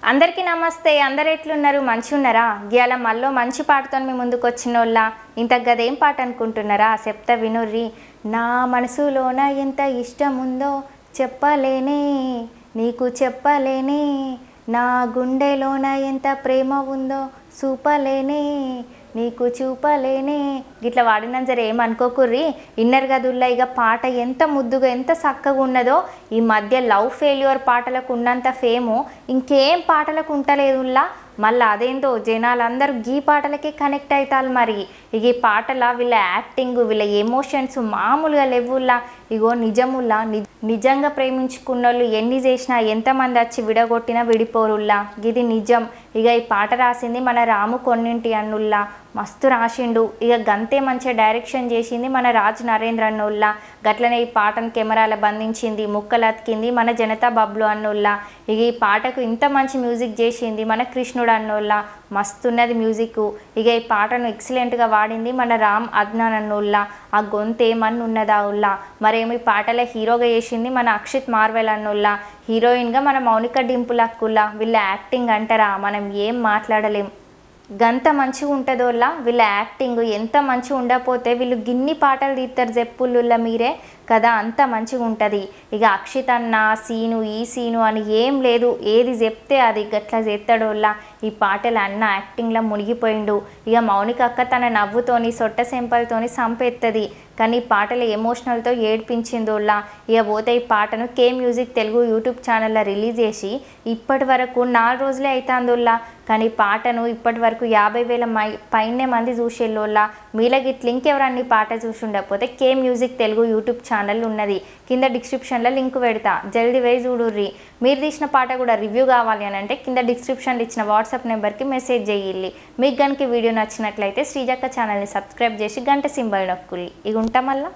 అందరికీ నమస్తే. అందరు ఎట్లున్నారు? మంచిగా ఉన్నారా? గీయాల మళ్ళీ మంచి పాటతో మీ ముందుకు వచ్చినోళ్ళ ఇంత గదేం పాట అనుకుంటున్నారా? చెప్తా వినుర్రి. నా మనసులోన ఎంత ఇష్టం ఉందో చెప్పలేనే, నీకు చెప్పలేనే, నా గుండెలోన ఎంత ప్రేమ ఉందో చూపలేనే, నీకు చూపలేనే. గిట్లా వాడినా సరే ఏమనుకోకుర్రి. ఇన్నర్ గదుల్లో ఇక పాట ఎంత ముద్దుగా ఎంత చక్కగా ఉన్నదో, ఈ మధ్య లవ్ ఫెయిల్యూర్ పాటలకు ఉన్నంత ఫేము ఇంకేం పాటలకు ఉంటలేదులా. మళ్ళీ అదేందో జనాలందరూ గీ పాటలకి కనెక్ట్ అవుతారు. మరి ఇక ఈ పాటల వీళ్ళ యాక్టింగ్ వీళ్ళ ఎమోషన్స్ మామూలుగా లేవుల్లా. ఇగో నిజముల్లా, నిజంగా ప్రేమించుకున్నోళ్ళు ఎన్ని చేసినా ఎంతమంది వచ్చి విడగొట్టినా విడిపోరుల్లా. ఇది నిజం. ఇక ఈ పాట రాసింది మన రాము కొన్నింటి అన్నుల్లా. మస్తు రాసిండు. ఇక గంతే మంచిగా డైరెక్షన్ చేసింది మన రాజ్ నరేంద్ర అన్నోళ్ళ. గట్లనే ఈ పాటను కెమెరాల బంధించింది, ముక్కలు అతికింది మన జనతా బబ్లు అన్నోళ్ళ. ఇక ఈ పాటకు ఇంత మంచి మ్యూజిక్ చేసింది మన కృష్ణుడు అన్నోళ్ళ. మస్తున్నది మ్యూజిక్. ఇక ఈ పాటను ఎక్సలెంట్గా వాడింది మన రామ్ అద్నాన్ అన్నోళ్ళ. ఆ గొంతు ఏమన్నా ఉన్నదా ఉల్లా. మరేమి పాటల హీరోగా చేసింది మన అక్షిత్ మార్వెల్ అన్నోళ్ళ. హీరోయిన్గా మన మౌనిక డింపుల్ అక్కుల్లా. వీళ్ళ యాక్టింగ్ అంటారా, మనం ఏం మాట్లాడలేం. గంత మంచిగా ఉంటుందోళ్ళ వీళ్ళ యాక్టింగ్. ఎంత మంచిగా ఉండకపోతే వీళ్ళు గిన్ని పాటలు తీస్తారు చెప్పుల్లా మీరే కదా, అంత మంచిగా ఉంటుంది. ఇక అక్షిత్ అన్న సీను ఈ సీను అని ఏం లేదు, ఏది చెప్తే అది గట్లా చేస్తాడోళ్ళ. ఈ పాటలు అన్న యాక్టింగ్లో మునిగిపోయిండు. ఇక మౌనిక అక్క తన నవ్వుతోని సొట్ట సెంపలతోని సంపెత్తది, కానీ ఈ పాటలు ఎమోషనల్తో ఏడ్పించిందోళ్ళ. ఇక పోతే ఈ పాటను కే మ్యూజిక్ తెలుగు యూట్యూబ్ ఛానల్లో రిలీజ్ చేసి ఇప్పటి వరకు 4 రోజులే అవుతుందోళ్ళ. కానీ పాటను ఇప్పటి వరకు 50,000 పైనే మంది చూసేళ్ళోళ్ళ. మీలకి ఇట్లా ఇంకెవరన్నీ పాట చూసి ఉండకపోతే కే మ్యూజిక్ తెలుగు యూట్యూబ్ ఛానల్ ఉన్నది, కింద డిస్క్రిప్షన్లో లింక్ పెడతా, జల్దీ వేసి చూడుర్రి. మీరు తీసిన పాట కూడా రివ్యూ కావాలి అని అంటే కింద డిస్క్రిప్షన్లో ఇచ్చిన వాట్సాప్ నెంబర్కి మెసేజ్ చేయాలి. మీకు కనుక వీడియో నచ్చినట్లయితే శ్రీజక్క ఛానల్ని సబ్స్క్రైబ్ చేసి గంట సింబల్ నొక్కుల్లి. ఇక ఉంటాం మళ్ళా.